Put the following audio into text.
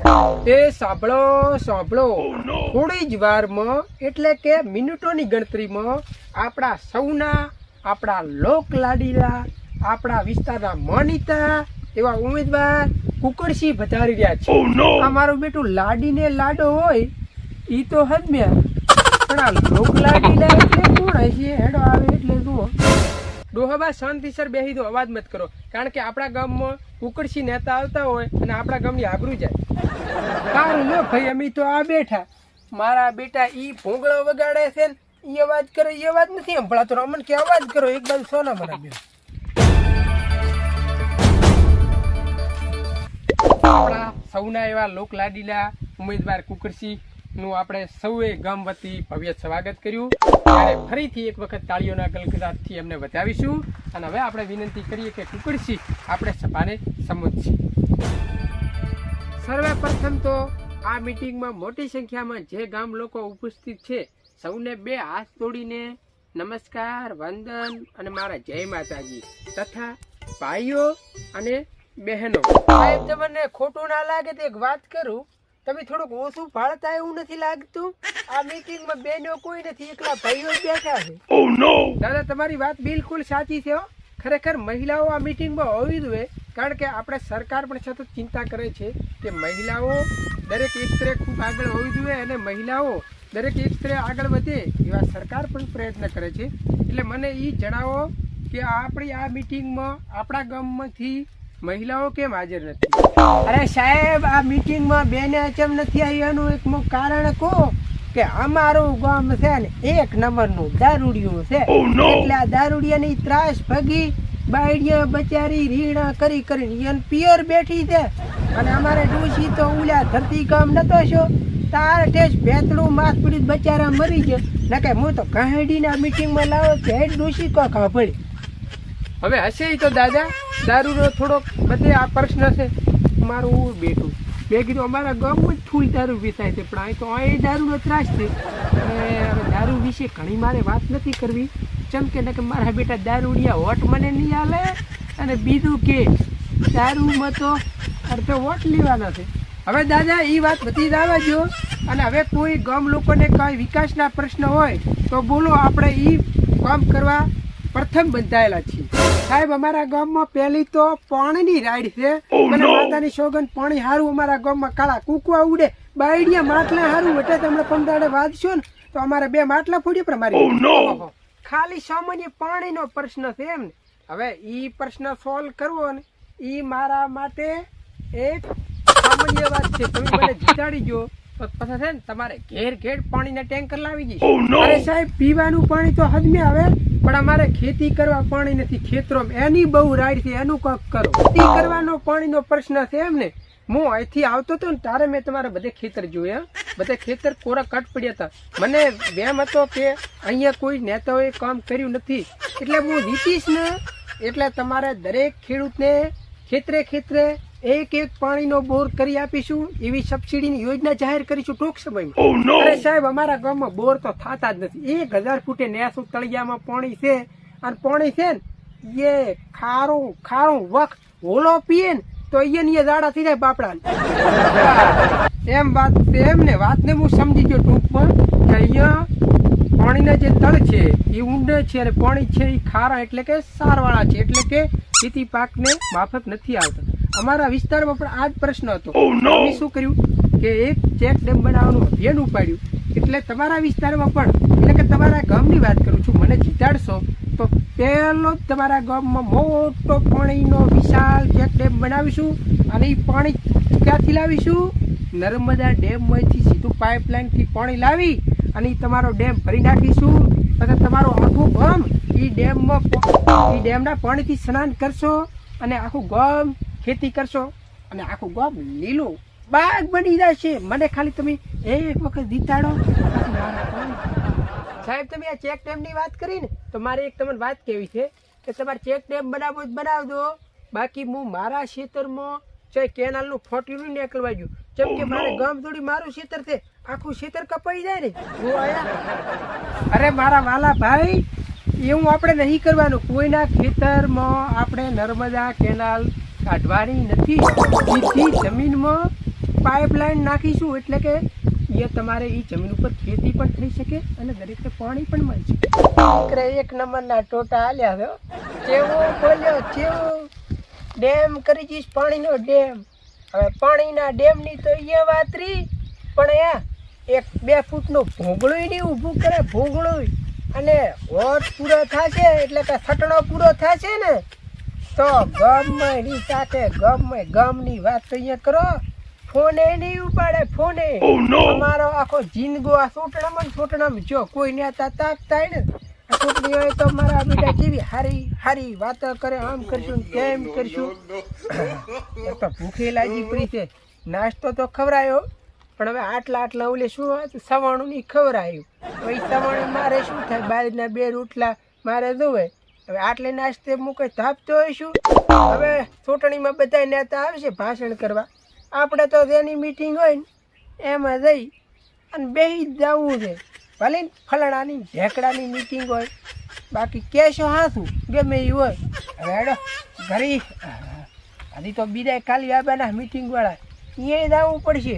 એ સાંભળો સાંભળો, થોડી જ વારમાં એટલે કે મિનિટોની ગણતરીમાં આપણા સૌના, આપણા લોક લાડીલા, આપણા વિસ્તારના માનીતા એવા ઉમેદવાર કુકરસિંહ વધારી રહ્યા છે. અમારું બેટું લાડીને લાડો હોય ઈ તો હદમ્યા, પણ આ લોક લાડીલા એટલે કોણ હશે? હેડો આવે એટલે જુઓ. ડોહાબા શાંતિસર બેહી દો, અવાજ મત કરો, કારણ કે આપણા ગામમાં કુકરસિંહ નેતા આવતા હોય અને આપણા ગામની આબરૂ જાય. સારું લો ભાઈ, અમે તો આ બેઠા. મારા બેટા ઈ ભોંગળો વગાડે છે ને ઈ અવાજ કરે, ઈ અવાજ નથી સંભળાતો. અમને કે અવાજ કરો, એક બાજુ સોના મારા બેટા. આપણા સૌના એવા લોક લાડીલા ઉમેદવાર કુકરસિંહ નું આપણે સૌએ ગામ વતી ભવ્ય સ્વાગત કર્યું. ત્યારે ફરીથી એક વખત તાળીઓના ગલગલાટથી એમને વધાવીશું. અને હવે આપણે વિનંતી કરીએ કે કુકરસિંહ આપણે સભાને સંબોધશે. સર્વે પ્રથમ તો આ મીટિંગમાં મોટી સંખ્યામાં જે ગામ લોકો ઉપસ્થિત છે સૌને બે હાથ જોડીને નમસ્કાર, વંદન અને મારા જય માતાજી તથા ભાઈઓ અને બહેનો. સાહેબ તમને ખોટું ના લાગે તો એક વાત કરું, તમે થોડુંક ઓછું ભાળતા એવું નથી લાગતું? આ મીટિંગમાં બહેનો કોઈ નથી, એકલા ભાઈઓ જ બેઠા છે. દાદા તમારી વાત બિલકુલ સાચી છે. ખરેખર મહિલાઓ આ મીટિંગમાં હોવી જોઈએ, કારણ કે આપણે સરકાર પણ સતત ચિંતા કરે છે કે મહિલાઓ દરેક ક્ષેત્રે ખૂબ આગળ હોવી જોઈએ અને મહિલાઓ દરેક ક્ષેત્રે આગળ વધે એવા સરકાર પણ પ્રયત્ન કરે છે. એટલે મને એ જણાવો કે આપણી આ મીટિંગમાં આપણા ગામમાંથી મહિલાઓ કેમ હાજર નથી? અરે સાહેબ, આ મીટિંગમાં બેને કેમ નથી આવી એનું એક કારણ કહો કે અમારું ગામ છે ને એક નંબરનું દારૂડિયું છે. એટલે આ દારૂડિયાની ત્રાસ ભગી બાયડીયા બચારી રીણા કરી કરીને પિયર બેઠી છે. અને અમારે ડોશી તો ઉલ્યા ધરતી કામ નતો છો, તાર ઠેસ ભેતડું માથ પીડી બચારા મરી ગયો. નકે હું તો કહાડીના મીટિંગમાં લાવો કે હેડ ડોશી કો ખબર. હવે હશે તો દાદા દારૂનો થોડોક બધે આ પ્રશ્ન છે. મારું બેટું મેં કીધું અમારા ગામમાં જ ફૂલ દારૂ વેચાય છે, પણ અહીં તો અહીં દારૂનો ત્રાસ છે. હવે દારૂ વિશે ઘણી મારે વાત નથી કરવી, ચમ કે મારા બેટા દારૂડિયા વોટ મને નહીં આલે, અને બીજું કે દારૂમાં તો અર્થે વોટ લેવાના છે. હવે દાદા એ વાત બધી જ આવવા દો. અને હવે કોઈ ગામ લોકોને કાંઈ વિકાસના પ્રશ્ન હોય તો બોલો, આપણે એ કામ કરવા પ્રથમ બંધાયેલા છીએ. સાહેબ અમારા ગામમાં પહેલી તો પાણીની રાઈડ છે. મને માતાની સોગંદ પાણી હારું અમારા ગામમાં કાળા કૂકવા ઉડે, બાયડિયા માટલા હારું વટે. તમને પંદાડે વાંચશો ને તો અમારે 2 માટલા ફોડી પણ મારી ખાલી સામાન્ય પાણીનો પ્રશ્ન છે એમ ને. હવે ઈ પ્રશ્ન સોલ્વ કરવો ને ઈ મારા માટે એક સામાન્ય વાત છે. તમે મને જીતાડી જો તો પછી છે ને તમારે ઘેર ઘેર પાણીના ટેન્કર લાવી જઈશ. અરે સાહેબ પીવાનું પાણી તો હદમે આવે, પણ અમારે ખેતી કરવા પાણી નથી. ખેતરોમાં એની બહુ રાઈડ છે, એનું કંઈક કરો. ખેતી કરવાનો પાણીનો પ્રશ્ન છે એમ ને. હું અહીંથી આવતો હતો ને તારે મેં તમારા બધે ખેતર જોયા, બધે ખેતર કોરા કટ પડ્યા હતા. મને વેમ હતો કે અહીંયા કોઈ નેતાઓએ કામ કર્યું નથી, એટલે હું જીતીશ ને એટલે તમારે દરેક ખેડૂતને ખેતરે ખેતરે એક પાણીનો બોર કરી આપીશું. એવી સબસિડીની યોજના જાહેર કરીશું ટૂંક સમયમાં. અરે સાહેબ અમારા ગામમાં બોર તો થતા જ નથી. 1000 ફૂટે નેસુ તળિયામાં પાણી છે, અને પાણી છે ને એ ખારું ખારું વખત હોલો પીએ ને તો અહીંયા દાડા થઈ જાય બાપડા. એમ વાત છે એમ ને. વાતને હું સમજી ગયો ટૂંકમાં કે અહીંયા પાણીના જે તળ છે એ ઊંડે છે અને પાણી છે એ ખારા એટલે કે સારવાળા છે, એટલે કે ખેતી પાકને માફક નથી આવતા. અમારા વિસ્તારમાં પણ આ જ પ્રશ્ન હતો. અમે શું કર્યું કે એક ચેક ડેમ બનાવવાનું અભિયાન ઉપાડ્યું. એટલે તમારા વિસ્તારમાં પણ, એટલે કે તમારા ગામની વાત કરું છું, મને જીતાડશો તો પહેલો જ તમારા ગામમાં મોટો પાણીનો વિશાળ ચેક ડેમ બનાવીશું. અને એ પાણી ક્યાંથી લાવીશું? નર્મદા ડેમમાંથી સીધું પાઇપલાઇનથી પાણી લાવી અને તમારો ડેમ ભરી નાખીશું. પછી તમારો આખું ગામ એ ડેમના પાણીથી સ્નાન કરશો અને આખું ગામ ખેતી કરશો અને આખું ગામ લીલું બાગ બની જશે. મને ખાલી તમે એક વખત જીતાડો. સાહેબ તમે આ ચેક ડેમની વાત કરી ને તો મારે એક તમને વાત કેવી છે કે તમારે ચેક ડેમ બનાવવો જ બનાવજો, બાકી હું મારા ક્ષેત્રમાં ચાહે કેનાલનું ફોટ્યું નહીં નીકળવા ગયું. જેમ કે મારે ગામ જોડી મારું ક્ષેત્ર છે, આખું ક્ષેત્ર કપાઈ જાય ને. અરે મારા વાલા ભાઈ, એવું આપણે નહીં કરવાનું. કોઈના ખેતરમાં આપણે નર્મદા કેનાલ કાઢવાની નથી. સીધી જમીનમાં પાઇપલાઇન નાખીશું એટલે કે એ તમારે એ જમીન ઉપર ખેતી પણ થઈ શકે અને દરેકને પાણી પણ મળી શકે. એક નંબરના ટોટા હાલ્યા છો. કેવો બોલ્યો કેવો ડેમ કરી દઈશ, પાણીનો ડેમ. હવે પાણીના ડેમની તો એ વાત રહી, પણ 1-2 ફૂટનું ભોગળું નહીં ઊભું કરે, ભોગળું. અને વોટ પૂરો થશે એટલે કે સટણો પૂરો થશે ને તો ગમમાં ની સાથે ગમની વાત તો અહીંયા કરો. ફોને નહીં ઉપાડે, ફોને. અમારો આખો જિંદગો આ સોટણામાં જો કોઈ નેતા તાકતા હોય ને છોકરી હોય તો મારા બેટા કેવી હારી વાતો કરે, આમ કરશું તેમ કરશું. એક તો ભૂખી લાગી પડી છે. નાસ્તો તો ખવડાયો, પણ હવે આટલા ઓલે શું સવાણું નહીં ખવડાયું. હવે સવાણું મારે શું થાય, બાજરીના 2 રોટલા મારે જોવે. હવે આટલે નાસ્તે મૂકે ધાપતો હોય શું. હવે ચૂંટણીમાં બધા નેતા આવશે ભાષણ કરવા, આપણે તો જેની મીટિંગ હોય ને એમાં જઈ અને બેસી જ જવું છે. ભલે ફલાણાની ઢેકડાની મીટિંગ હોય, બાકી કેશો હાથું ગમે એ હોય. હવે હેડો ઘરે હજી તો બીજા ખાલી આબાના મીટિંગ વાળા અહીંયા જવું પડશે.